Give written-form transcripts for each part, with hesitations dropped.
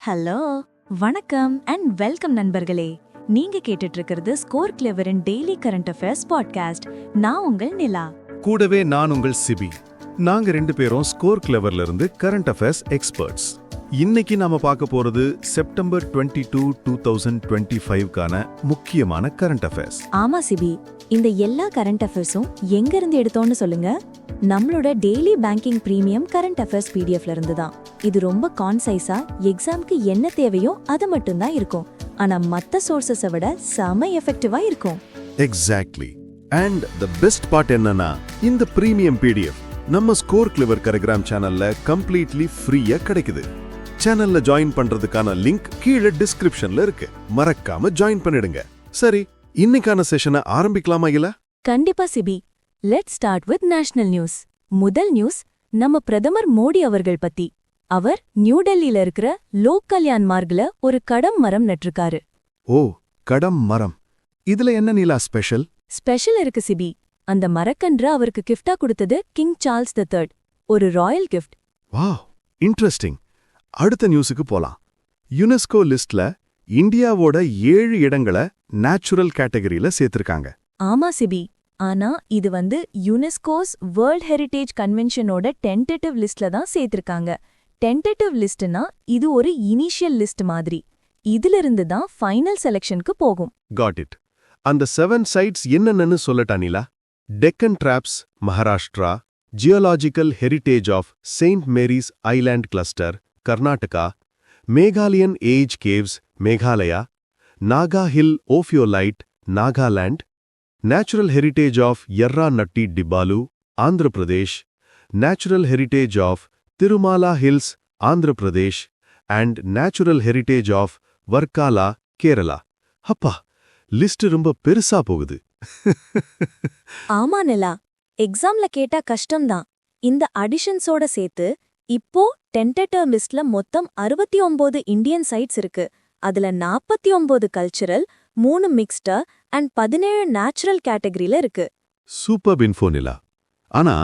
Hello, வணக்கம் and welcome நண்பர்களே. நீங்க கேட்டுட்டு இருக்கிறது ஸ்கோர் கிளெவரின் டெய்லி கரண்ட் அஃபேர்ஸ் பாட்காஸ்ட். நான் உங்கள் நிலா. கூடவே நான் உங்கள் சிபி. நாங்க ரெண்டு பேரும் ஸ்கோர் கிளெவர்ல இருந்து கரண்ட் அஃபேர்ஸ் எக்ஸ்பர்ட்ஸ். இன்னைக்கு நாம பார்க்க போறது செப்டம்பர் 22, 2025க்கான முக்கியமான கரண்ட் அஃபேர்ஸ். ஆமா சிபி, இந்த எல்லா கரண்ட் அஃபேர்ஸும் எங்க இருந்து எடுத்தோம்னு சொல்லுங்க. நம்மளோட daily banking premium current affairs பிடிஎஃப்ல இருந்து தான். இது ரொம்ப கான்சைஸா எக்ஸாம்க்கு என்ன தேவையோ அது மட்டும் தான் இருக்கும். ஆனா மத்த சோர்சஸை விட செம எஃபெக்டிவா இருக்கும். Exactly. And the best part என்னன்னா, இந்த பிரீமியம் பிடிஎஃப் நம்ம ஸ்கோர் கிளெவர் கரிகிராம் சேனல்ல கம்ப்ளீட்லி ஃப்ரீயா கிடைக்குது. சேனல்ல ஜாயின் பண்றதுக்கான லிங்க் கீழே டிஸ்கிரிப்ஷன்ல இருக்கு. மறக்காம ஜாயின் பண்ணிடுங்க. சரி, இன்னைக்கான செஷனை ஆரம்பிக்கலாமா இல்ல? கண்டிப்பா Sibi. Let's start with national news. முதல் நியூஸ் நம்ம பிரதமர் மோடி அவர்கள் பத்தி. அவர் நியூ டெல்லியில இருக்கிற லோக் கல்யாண் மார்க்ல ஒரு கடம் மரம் நட்டிருக்காரு. ஓ, கடம் மரம். இதுல என்ன நீலா ஸ்பெஷல்? ஸ்பெஷல் இருக்கு சிபி. அந்த மரக்கன்று அவருக்கு கிஃப்டா கொடுத்தது கிங் சார்ல்ஸ் III. ஒரு ராயல் கிஃப்ட். Wow, interesting. அடுத்த நியூஸுக்கு போலாம். யுனெஸ்கோ லிஸ்ட்ல இந்தியாவோட 7 இடங்களை நேச்சுரல் கேட்டகரியில சேர்த்திருக்காங்க. ஆமா சிபி. ஆனா இது யுனெஸ்கோஸ் வேர்ல்ட் ஹெரிடேஜ் கன்வென்ஷனோட டென்டேட்டிவ் லிஸ்ட்ல தான் சேர்த்திருக்காங்க. டென்டேட்டிவ் லிஸ்ட்னா இது ஒரு இனிஷியல் லிஸ்ட் மாதிரி. இதிலிருந்து தான் ஃபைனல் செலக்ஷனுக்கு போகும். Got it. அந்த 7 சைட்ஸ் என்னென்னு சொல்லட்டா Nila? Deccan traps, Maharashtra. Geological heritage of Saint Mary's island cluster, Karnataka. Meghalayan age caves, Meghalaya. Naga hill ophiolite, Nagaland. Natural heritage of Erra Matti Dibbalu, Andhra Pradesh. Natural heritage of Tirumala hills, Andhra Pradesh. And natural heritage of Varkala, Kerala. அப்பா, லிஸ்ட் ரொம்ப பெருசா போகுது. ஆமா நிலா, எக்ஸாம்ல கேட்டா கஷ்டம்தான். இந்த அடிஷன்ஸோட சேர்த்து இப்போ டென்டேட்டிவ் லிஸ்ட்ல மொத்தம் 69 இந்தியன் சைட்ஸ் இருக்கு. அதுல 49 கல்ச்சரல், 3 மிக்ஸ்டா அண்ட் 17 நேச்சுரல் கேட்டகரியில இருக்கு. சூப்பர் இன்ஃபோ நிலா. ஆனா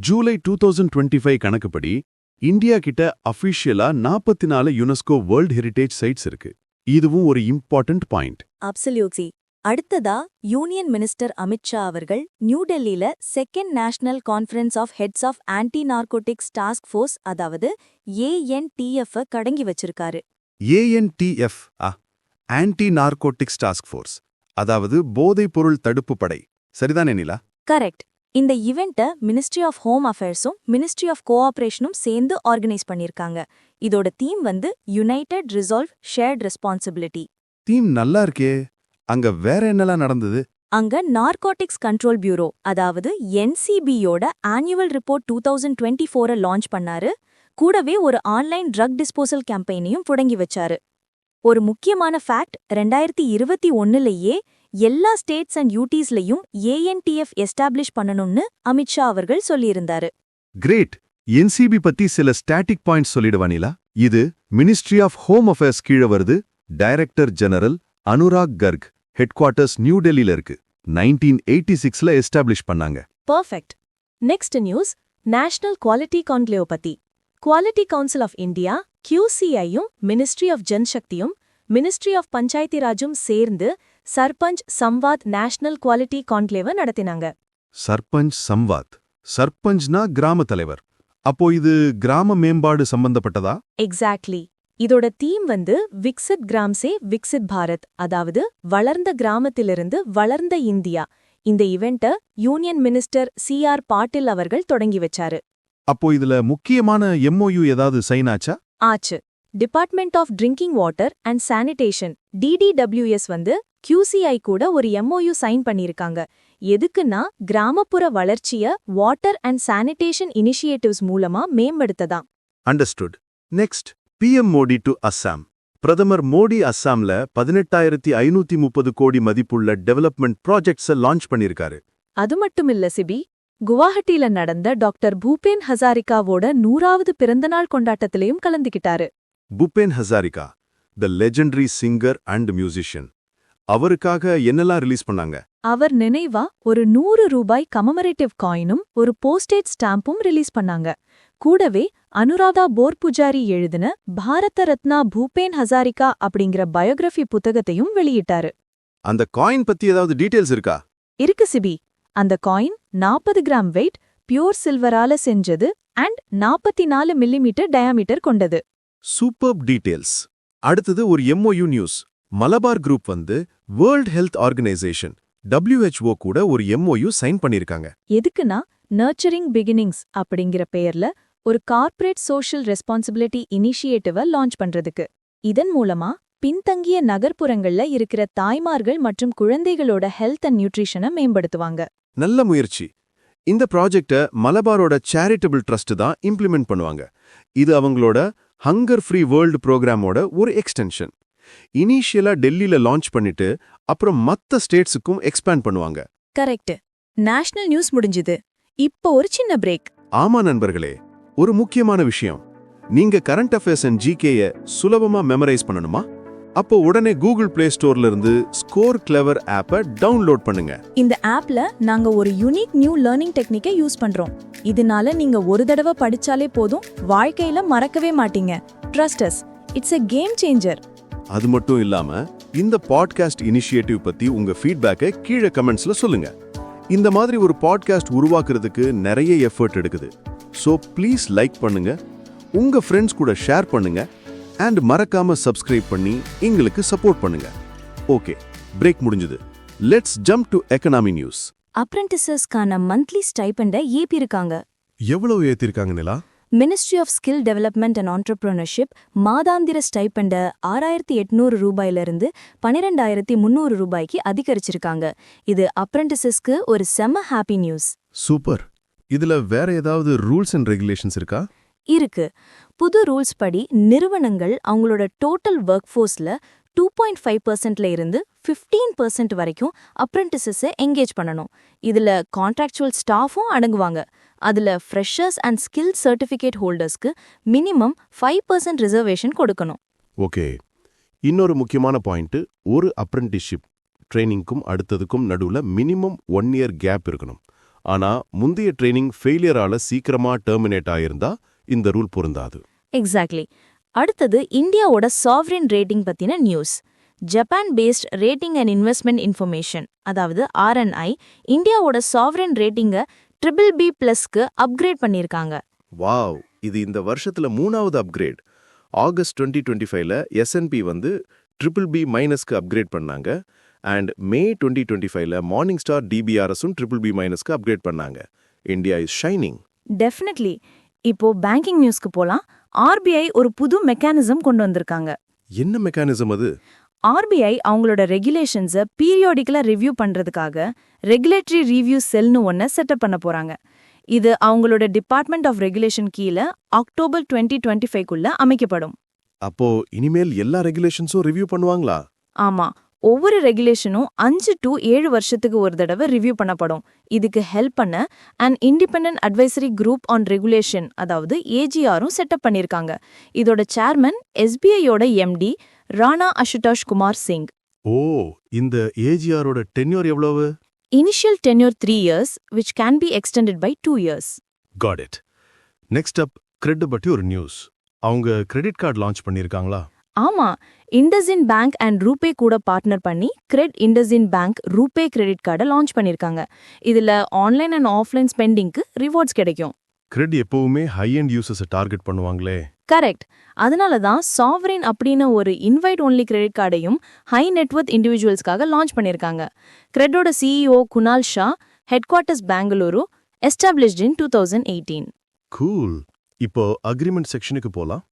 ஜூலை 2025 கணக்குப்படி இந்தியா கிட்ட அஃபிஷியலா 44 யுனெஸ்கோ வேர்ல்ட் ஹெரிடேஜ் சைட்ஸ் இருக்கு. இதுவும் ஒரு இம்பார்ட்டன்ட் பாயிண்ட். அப்சல்யூட்லி. அடுத்ததா யூனியன் மினிஸ்டர் அமித்ஷா அவர்கள் நியூ டெல்லியில second national conference of heads of anti narcotics task force, அதாவது ANTF கடங்கி வச்சிருக்காரு. ANTF, anti narcotics task force, அதாவது போதைப் பொருள் தடுப்பு படை. சரிதானே நிலா? கரெக்ட். இந்த இவெண்ட்டை ministry of home அஃபேர்ஸும் ministry of கோஆபரேஷனும் சேர்ந்து ஆர்கனைஸ் பண்ணிருக்காங்க. இதோட theme united resolve shared responsibility. Theme நல்லா இருக்கே. அங்க வேற என்னலாம் நடந்தது? அங்க நார்கோட்டிக்ஸ் கண்ட்ரோல் பியூரோ, அதாவது NCBயோட ஆனுவல் ரிப்போர்ட் 2024 லான்ச் பண்ணாரு. கூடவே ஒரு ஆன்லைன் ட்ரக் டிஸ்போசல் கேம்பெயினையும் தொடங்கி வச்சாரு. ஒரு முக்கியமான ஃபேக்ட், 2021லேயே எல்லா ஸ்டேட்ஸ் அண்ட் யூட்டிஸ்லயும் ANTF எஸ்டாப்ளிஷ் பண்ணணும்னு அமித்ஷா அவர்கள் சொல்லியிருந்தாரு. கிரேட். NCB பத்தி சில ஸ்டாட்டிக் பாயிண்ட்ஸ் சொல்லிடுவானிலா? இது மினிஸ்ட்ரி ஆஃப் ஹோம் அஃபேர்ஸ் கீழே வருது. Director general Anurag Garg, headquarters New டெல்லியில இருக்கு. 1986ல எஸ்டாப்ளிஷ் பண்ணாங்க. Perfect. Next news national quality conclave பத்தி. குவாலிட்டி கவுன்சில் ஆஃப் இந்தியா QCIயும் மினிஸ்ட்ரி ஆஃப் ஜன்சக்தியும் மினிஸ்ட்ரி ஆஃப் பஞ்சாயத்தி ராஜும் சேர்ந்து Sarpanch Samvad national quality conclave நடத்தினாங்க. சர்பஞ்ச் சம்வாத். சர்பஞ்ச்னா கிராம தலைவர். அப்போ இது கிராம மேம்பாடு சம்பந்தப்பட்டதா? எக்ஸாக்ட்லி. இதோட தீம் விக்சித் கிராம் சே விக்சித் பாரத், அதாவது வளர்ந்த கிராமத்திலிருந்து வளர்ந்த இந்தியா. இந்த இவெண்ட்டை யூனியன் மினிஸ்டர் CR பாட்டில் அவர்கள் தொடங்கி வச்சாரு. அப்போ இதுல முக்கியமான MOU ஏதாவது சைன் ஆச்சா? ஆச்சு. Department of drinking water and sanitation DDWS QCI கூட ஒரு MOU சைன் பண்ணிருக்காங்க. எதுக்குன்னா கிராமப்புற வளர்ச்சிய வாட்டர் அண்ட் சானிடேஷன் இனிஷியேட்டிவ்ஸ் மூலமா மேம்படுத்ததான். Understood. Next, PM Modi to Assam. பிரதமர் மோடி அஸ்ஸாம்ல 18,530 கோடி மதிப்புள்ள டெவலப்மெண்ட் ப்ராஜெக்ட்ஸை லான்ச் பண்ணிருக்காரு. அது மட்டுமில்ல சிபி, குவாஹட்டியில நடந்த டாக்டர் பூபேன் ஹசாரிகாவோட 100வது பிறந்தநாள் கொண்டாட்டத்திலையும் கலந்துகிட்டாரு. Bhupen Hazarika, the legendary singer and musician. அவருக்காக என்னெல்லாம் ரிலீஸ் பண்ணாங்க? அவர் நினைவா ஒரு 100 ரூபாய் கமமரேட்டிவ் காயினும் ஒரு போஸ்டேஜ் ஸ்டாம்பும் ரிலீஸ் பண்ணாங்க. கூடவே அனுராதா போர்புஜாரி எழுதின பாரத ரத்னா பூபேன் ஹசாரிகா அப்படிங்கிற பயோகிராஃபி புத்தகத்தையும் வெளியிட்டாரு. அந்த காயின் பத்தி ஏதாவது டீடைல்ஸ் இருக்கா? இருக்கு சிபி. அந்த காயின் 40 கிராம் வெயிட், பியூர் சில்வரால செஞ்சது அண்ட் 44 மில்லிமீட்டர் டயாமீட்டர் கொண்டது. Superb details. அடுத்தது ஒரு MOU நியூஸ். மலபார் குரூப் வந்து வேர்ல்ட் ஹெல்த் ஆர்கனைசேஷன் WHO கூட ஒரு MOU சைன் பண்ணிருக்காங்க. எதுக்குன்னா நர்ச்சரிங் பிகினிங்ஸ் அப்படிங்கிற பெயர்ல ஒரு கார்ப்பரேட் சோஷியல் ரெஸ்பான்சிபிலிட்டி இனிஷியேட்டிவ லான்ச் பண்றதுக்கு. இதன் மூலமா பின்தங்கிய நகர்ப்புறங்கள்ல இருக்கிற தாய்மார்கள் மற்றும் குழந்தைகளோட ஹெல்த் அண்ட் நியூட்ரிஷனை மேம்படுத்துவாங்க. நல்ல முயற்சி. இந்த ப்ராஜெக்ட மலபாரோட சேரிட்டபிள் ட்ரஸ்ட் தான் இம்ப்ளிமெண்ட் பண்ணுவாங்க. இது அவங்களோட ஹங்கர் ஃப்ரீ வேர்ல்டு ப்ரோக்ராமோட ஒரு எக்ஸ்டென்ஷன். இனிஷியலா டெல்லியில லான்ச் பண்ணிட்டு அப்புறம் மத்த ஸ்டேட்ஸுக்கும் எக்ஸ்பேண்ட் பண்ணுவாங்க. கரெக்ட். நேஷனல் நியூஸ் முடிஞ்சுது. இப்போ ஒரு சின்ன பிரேக். ஆமா நண்பர்களே, ஒரு முக்கியமான விஷயம். நீங்க கரண்ட் அஃபேர்ஸ் அண்ட் GKய சுலபமா மெமரைஸ் பண்ணணுமா? அப்போ உடனே கூகுள் பிளே ஸ்டோர்ல இருந்து ஸ்கோர் கிளவர் ஆப்பை டவுன்லோட் பண்ணுங்க. இந்த ஆப்ல நாங்க ஒரு யூனிக் நியூ லேர்னிங் டெக்னிக்கை யூஸ் பண்றோம். இதனால நீங்க ஒரு தடவை படிச்சாலே போதும், வாழ்க்கையில மறக்கவே மாட்டீங்க. Trust us, it's a game changer. அது மட்டும் இல்லாம இந்த பாட்காஸ்ட் இனிஷியேட்டிவ் பத்தி உங்க ஃபீட்பேக்கை கீழே கமெண்ட்ஸ்ல சொல்லுங்க. இந்த மாதிரி ஒரு பாட்காஸ்ட் உருவாக்குறதுக்கு நிறைய எஃபர்ட் எடுக்குது. சோ ப்ளீஸ் லைக் பண்ணுங்க, உங்க ஃப்ரெண்ட்ஸ் கூட ஷேர் பண்ணுங்க அண்ட் மறக்காம சப்ஸ்கிரைப் பண்ணி எங்களுக்கு சப்போர்ட் பண்ணுங்க. ஓகே, பிரேக் முடிஞ்சது. Let's jump to economy news. அப்ரெண்டிசஸ்க்கான மந்த்லி ஸ்டைபண்டை ஏப்பிருக்காங்க. எவ்வளவு ஏத்திருக்காங்க Nila? Ministry of skill development and entrepreneurship மாதாந்திர ஸ்டைபண்டை 6,800 ரூபாயிலிருந்து 12,300 ரூபாய்க்கு அதிகரிச்சிருக்காங்க. இது அப்ரெண்டிசஸ்க்கு ஒரு செம ஹாப்பி நியூஸ். சூப்பர். இதுல வேற ஏதாவது ரூல்ஸ் அண்ட் ரெகுலேஷன்ஸ் இருக்கா? இருக்கு. புது ரூல்ஸ் படி நிறுவனங்கள் அவங்களோட டோட்டல் ஒர்க் ஃபோர்ஸ்ல 2.5% இருந்து 15% வரைக்கும் அப்ரெண்டிசஸை என்கேஜ் பண்ணணும். இதுல கான்ட்ராக்சுவல் ஸ்டாஃபும் அடங்குவாங்க. அதுல ஃப்ரெஷர்ஸ் அண்ட் ஸ்கில் சர்டிஃபிகேட் ஹோல்டர்ஸ்க்கு மினிமம் 5% ரிசர்வேஷன் கொடுக்கணும். ஓகே, இன்னொரு முக்கியமான பாயிண்ட், ஒரு அப்ரெண்டிஸ்ஷிப் ட்ரைனிங்க்கும் அடுத்ததுக்கும் நடுவுல மினிமம் 1 இயர் கேப் இருக்கணும். ஆனா முந்தைய ட்ரைனிங் ஃபெயிலியரால சீக்கிரமா டெர்மினேட் ஆயிருந்தா இந்த ரூல் பொருந்தாது. எக்ஸாக்ட்லி. அடுத்தது இந்தியாவோட சாவரின் ரேட்டிங் பத்தின news. Japan based rating and investment information, அதாவது RNI, இந்தியாவோட சாவரின் ரேட்டிங்கை BBB+க்கு அப்கிரேட் பண்ணியிருக்காங்க. வாவ், இது இந்த வருஷத்துல 3வது அப்கிரேட். ஆகஸ்ட் 2025ல S&P வந்து BBB- அப்கிரேட் பண்ணாங்க. அண்ட் மே 2025ல மார்னிங் ஸ்டார் DBRSும் BBB- அப்கிரேட் பண்ணாங்க. India is shining. டெஃபினெட்லி. இப்போ பேங்கிங் நியூஸ்க்கு போலாம். RBI ஒரு புது மெக்கானிசம் கொண்டு வந்திருக்காங்க. என்ன மெக்கானிசம் அது? RBI அவங்களோட ரெகுலேஷன்ஸை பீரியாடிக்கலா ரிவ்யூ பண்றதுக்காக ரெகுலேட்டரி ரிவ்யூ செல்னு ஒன்ன செட்டப் பண்ண போறாங்க. இது அவங்களோட டிபார்ட்மெண்ட் ஆஃப் ரெகுலேஷன் கீழே அக்டோபர் 2025க்குள்ள அமைக்கப்படும். அப்போ இனிமேல் எல்லா ரெகுலேஷன்ஸும் ரிவ்யூ பண்ணுவாங்களா? ஆமா, ஒவ்வொரு ரெகுலேஷனும் 5 to 7 வருஷத்துக்கு ஒரு தடவை ரிவ்யூ பண்ணப்படும். இதுக்கு ஹெல்ப் பண்ண and independent advisory group on regulation, அதாவது AGRும் செட்டப் பண்ணிருக்காங்க. இதோட சேர்மன் SBIயோட MD ராணா அசுதோஷ் குமார் சிங். ஓ, இந்த AGRோட டென்யூர் எவ்வளவு? Initial tenure 3 years, which can be extended by 2 years. Got it. Next up, CRED பத்தி ஒரு நியூஸ். அவங்க கிரெடிட் கார்டு லான்ச் பண்ணிருக்காங்களா? ஆமா, இண்டஸ்இன் பேங்க் அண்ட் ரூபே கூட பார்ட்னர் பண்ணி CRED IndusInd bank RuPay credit கார்டை லான்ச் பண்ணிருக்காங்க. இதுல ஆன்லைன் அண்ட் ஆஃப்லைன் ஸ்பெண்டிங்க்கு ரிவார்ட்ஸ் கிடைக்கும். கிரெட் எப்பவுமே ஹை அண்ட் யூசர்ஸை டார்கெட் பண்ணுவாங்களே. கரெக்ட். அதனால தான் சாவரின் அப்படின்னு ஒரு இன்வைட் ஒன்லி கிரெடிட் கார்டையும் ஹை நெட்வொர்த் இண்டிவிஜுவல்ஸ்க்காக லான்ச் பண்ணிருக்காங்க. கிரெட்டோட CEO Kunal Shah, headquarters Bengaluru, established in 2018. Cool. இப்போ அக்ரிமெண்ட் செக்ஷனுக்கு போலாம்.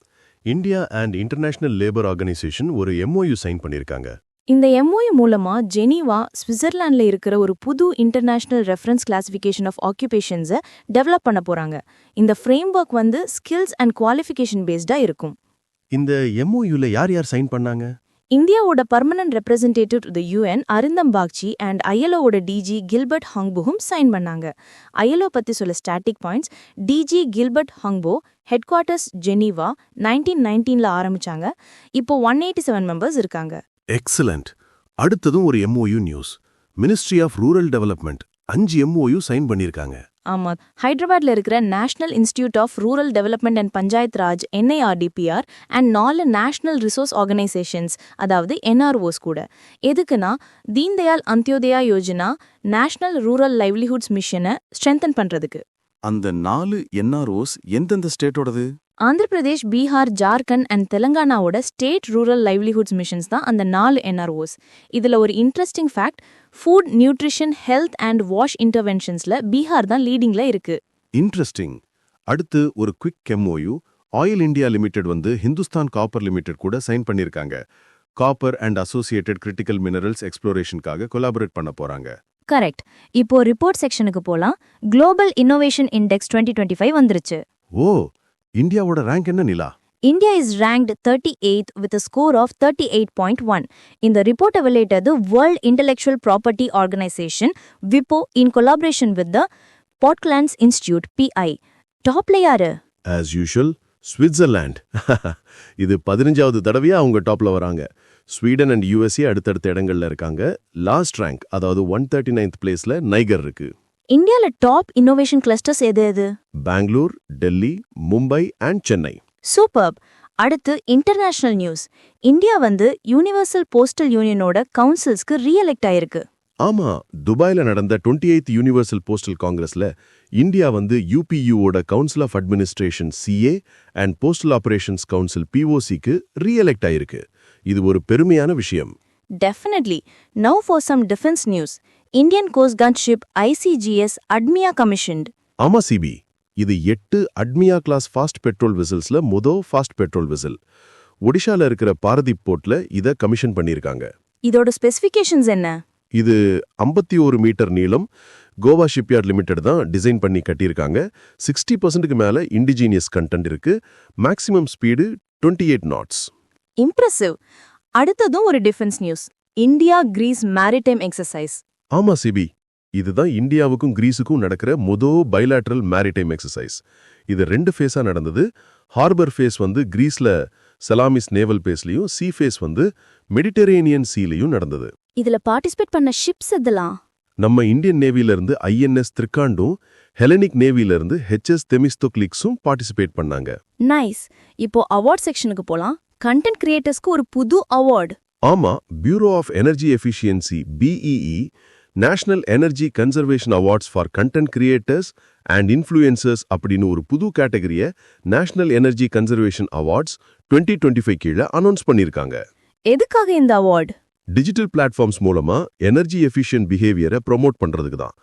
India and international labour organisation ஒரு MOU சைன் பண்ணிருக்காங்க. இந்த MOU மூலமா ஜெனீவா, ஸ்விட்சர்லாண்ட்ல இருக்கிற ஒரு புது இன்டர்நேஷனல் ரெஃபரன்ஸ் கிளாசிஃபிகேஷன் ஆஃப் ஆக்குபேஷன்ஸை டெவலப் பண்ண போறாங்க. இந்த ஃப்ரேம்வொர்க் வந்து ஸ்கில்ஸ் அண்ட் குவாலிஃபிகேஷன் பேஸ்டா இருக்கும். இந்த MOUல யார் யார் சைன் பண்ணாங்க? இந்தியாவோட permanent representative to the UN Arindam Bagchi and ILOவோட DG கில்பர்ட் ஹங்புவும் சைன் பண்ணாங்க. ILO பத்தி சொல்ல static points. DG Gilbert Houngbo headquarters Geneva 1919ல ஆரம்பிச்சாங்க. இப்போ 187 மெம்பர்ஸ் இருக்காங்க. எக்ஸலண்ட். அடுத்ததும் ஒரு MOU news. Ministry of rural development 5 MOU sign பண்ணியிருக்காங்க. ஆமா, ஹைதராபாத்ல இருக்கிற national institute of rural development and Panchayat Raj NIRDPR and 4 national resource organisations அதாவது NROs கூட. எதுக்குன்னா Deen Dayal Antyodaya Yojana national rural livelihoods மிஷனை ஸ்ட்ரென்தன் பண்றதுக்கு. அந்த 4 NROs எந்தெந்த ஸ்டேட்டோடது? ஆந்திர பிரதேஷ், பீகார், ஜார்க்கண்ட் அண்ட் தெலங்கானாவோட ஸ்டேட் ரூரல் லைவ்லிஹுட்ஸ் மிஷன்ஸ் தான் அந்த 4 NROs. இதுல ஒரு interesting fact, food, nutrition, health and வாஷ் இன்டர்வென்ஷன்ஸ்ல பீகார் தான் லீடிங்ல இருக்கு. இன்ட்ரெஸ்டிங். அடுத்து ஒரு quick MOU Oil India Limited வந்து ஹிந்துஸ்தான் காப்பர் லிமிடெட் கூட சைன் பண்ணியிருக்காங்க. Copper and associated critical minerals எக்ஸ்ப்ளோரேஷனுக்காக கொலாபரேட் பண்ண போறாங்க. கரெக்ட். இப்போ ரிப்போர்ட் செக்ஷனுக்கு போலாம். குளோபல் இன்னோவேஷன் இண்டெக்ஸ் 2025 வந்துருச்சு. ஓ, இந்தியாவோட ரேங்க் என்ன நிலா? India is ranked 38th with a score of 38.1. இந்த ரிப்போர்ட்டை வெளியிட்டது World Intellectual Property Organization WIPO in collaboration with the Portlands Institute PI. டாப்ல யாரு? As usual, Switzerland. இது 15வது தடவையா அவங்க டாப்ல வராங்க. ஸ்வீடன் அண்ட் USA அடுத்தடுத்த இடங்கள்ல இருக்காங்க. லாஸ்ட் ரேங்க் அதாவது 139th பிளேஸ்ல நைகர் இருக்கு. இந்தியால டாப் இன்னோவேஷன் கிளஸ்டர்ஸ் எது? பெங்களூர், டெல்லி, மும்பை அண்ட் சென்னை. சூப்பர்ப். அடுத்து இன்டர்நேஷனல் நியூஸ். இந்தியா வந்து யூனிவர்சல் போஸ்டல் யூனியனோட கவுன்சில்ஸ்க்கு ரீஎலெக்ட் ஆயிருக்கு. ஆமா, துபாயில நடந்த 28th யூனிவர்சல் போஸ்டல் காங்கிரஸ்ல இந்தியா வந்து UPUவோட council of administration CA and postal operations council POCக்கு ரீஎலெக்ட் ஆயிருக்கு. இது ஒரு பெருமையான விஷயம். Definitely. Now for some defense news. Indian Coast Guard ship ICGS Admia commissioned. ஆமா சிபி, இது 8 அட்மியா கிளாஸ் ஃபாஸ்ட் பெட்ரோல் விசில்ஸ்ல ஃபாஸ்ட் பெட்ரோல் விசில். ஒடிஷால இருக்கிற பாரதீப் போர்ட்ல இத கமிஷன் பண்ணியிருக்காங்க. இதோட ஸ்பெசிஃபிகேஷன்ஸ் என்ன? இது 51 மீட்டர் நீளம். கோவா ஷிப்யார்ட் லிமிடெட் தான் டிசைன் பண்ணி கட்டியிருக்காங்க. 60%க்கு மேல இண்டிஜீனியஸ் கண்டென்ட் இருக்கு. Maximum speed 28 knots. இம்ப்ரெசிவ். அடுத்ததும் ஒரு defence news. India Greece maritime exercise. ஆமா சிபி, இதுதான் இந்தியாவுக்கும் கிரீஸுக்கும் நடக்கிற பைலாட்ரல் மேரிடைம் எக்ஸசைஸ். இது 2 ஃபேஸா நடந்தது. ஹார்பர் ஃபேஸ் வந்து கிரீஸ்ல சலாமிஸ் நேவல் பேஸ்லயும், சி ஃபேஸ் வந்து மெடிட்டரேனியன் சீலையும் நடந்தது. இதுல பார்ட்டிசிபேட் பண்ண ஷிப்ஸ் எதெல்லாம்? நம்ம இந்தியன் நேவில இருந்து INS திரிகாண்டும், ஹெலனிக் நேவில இருந்து HS தெமிஸ்தோக்லிக்ஸும் பார்ட்டிசிபேட் பண்ணாங்க. நைஸ். இப்போ அவார்ட் செக்ஷனுக்கு போலாம். கண்டென்ட் கிரியேட்டர்ஸ்க்கு ஒரு புது அவார்ட். ஆமா, bureau of energy efficiency BEE national energy conservation awards for content creators and influencers அப்படின்னு ஒரு புது கேட்டகரிய நேஷனல் எனர்ஜி கன்சர்வேஷன் அவார்ட்ஸ் 2025 கீழே அனௌன்ஸ் பண்ணியிருக்காங்க. எதுக்காக இந்த அவார்ட்? டிஜிட்டல் பிளாட்ஃபார்ம்ஸ் மூலமா எனர்ஜி எஃபிஷியன்ட் பிஹேவியரை ப்ரொமோட் பண்றதுக்கு தான்.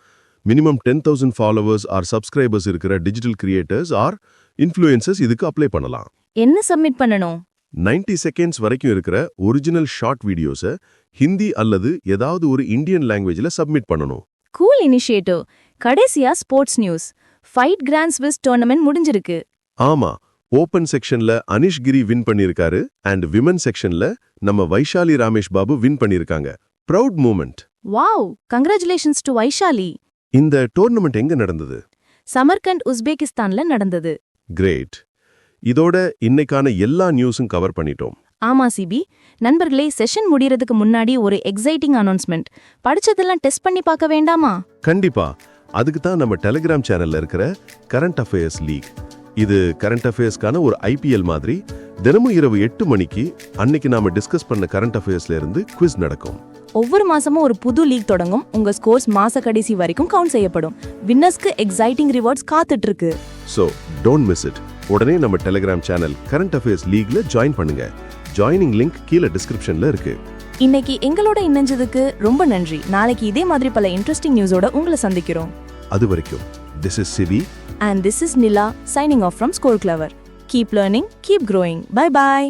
மினிமம் 10,000 ஃபாலோவர்ஸ் ஆர் சப்ஸ்கிரைபர்ஸ் இருக்கிற டிஜிட்டல் கிரியேட்டர்ஸ் ஆர் இன்ஃப்ளூயன்சர்ஸ் இதுக்கு அப்ளை பண்ணலாம். என்ன சப்மிட் பண்ணணும்? 90 செகண்ட்ஸ் வரைக்கும் இருக்கிற ஒரிஜினல் ஷார்ட் வீடியோஸை ஹிந்தி அல்லது ஏதாவது ஒரு இந்தியன் லாங்குவேஜ்ல சப்மிட் பண்ணணும். Cool initiative. கடைசியா sports news. FIDE grand Swiss tournament முடிஞ்சிருக்கு. ஆமா, ஓபன் செக்ஷன்ல அனிஷ் கிரி வின் பண்ணிருக்காரு அண்ட் விமன் செக்ஷன்ல நம்ம வைஷாலி ராமேஷ் பாபு வின் பண்ணிருக்காங்க. Proud moment. Wow, congratulations to Vaishali. இந்த டோர்னமெண்ட் எங்க நடந்தது? சமர்கண்ட், உஸ்பெகிஸ்தான்ல நடந்தது. கிரேட். இதோட இன்னைக்கான எல்லா நியூஸும் கவர் பண்ணிட்டோம். ஆமா சிபி. நண்பர்களே, செஷன் முடியறதுக்கு முன்னாடி ஒரு எக்ஸைட்டிங் அனௌன்ஸ்மெண்ட். படிச்சதெல்லாம் டெஸ்ட் பண்ணி பார்க்க வேண்டாமா? கண்டிப்பா. அதுக்கு தான் நம்ம டெலிகிராம் சேனல்ல இருக்கிற கரண்ட் அஃபேர்ஸ் லீக். இது கரண்ட் அஃபேர்ஸ்க்கான ஒரு IPL மாதிரி. தினமும் இரவு 8 மணிக்கு அன்னைக்கு நாம டிஸ்கஸ் பண்ண கரண்ட் அஃபேர்ஸ்ல இருந்து குவிஸ் நடக்கும். ஒவ்வொரு மாசமும் ஒரு புது லீக் தொடங்கும். உங்க ஸ்கோர்ஸ் மாச கடைசி வரைக்கும் கவுண்ட் செய்யப்படும். வின்னர்ஸ்க்கு எக்ஸைட்டிங் ரிவார்ட்ஸ் காத்துட்டு இருக்கு. So don't miss it. உடனே நம்ம டெலிகிராம் சேனல் கரண்ட் அஃபேர்ஸ் லீக்ல ஜாயின் பண்ணுங்க. ஜாயினிங் லிங்க் கீழே டிஸ்கிரிப்ஷன்ல இருக்கு. இன்னைக்கு எங்களோட இணைஞ்சதுக்கு ரொம்ப நன்றி. நாளைக்கு இதே மாதிரி பல இன்ட்ரெஸ்டிங் நியூஸோட உங்களை சந்திக்கிறோம். அது வரைக்கும் this is Sibi and this is Nila signing off from Score Clever. Keep learning, keep growing. Bye bye.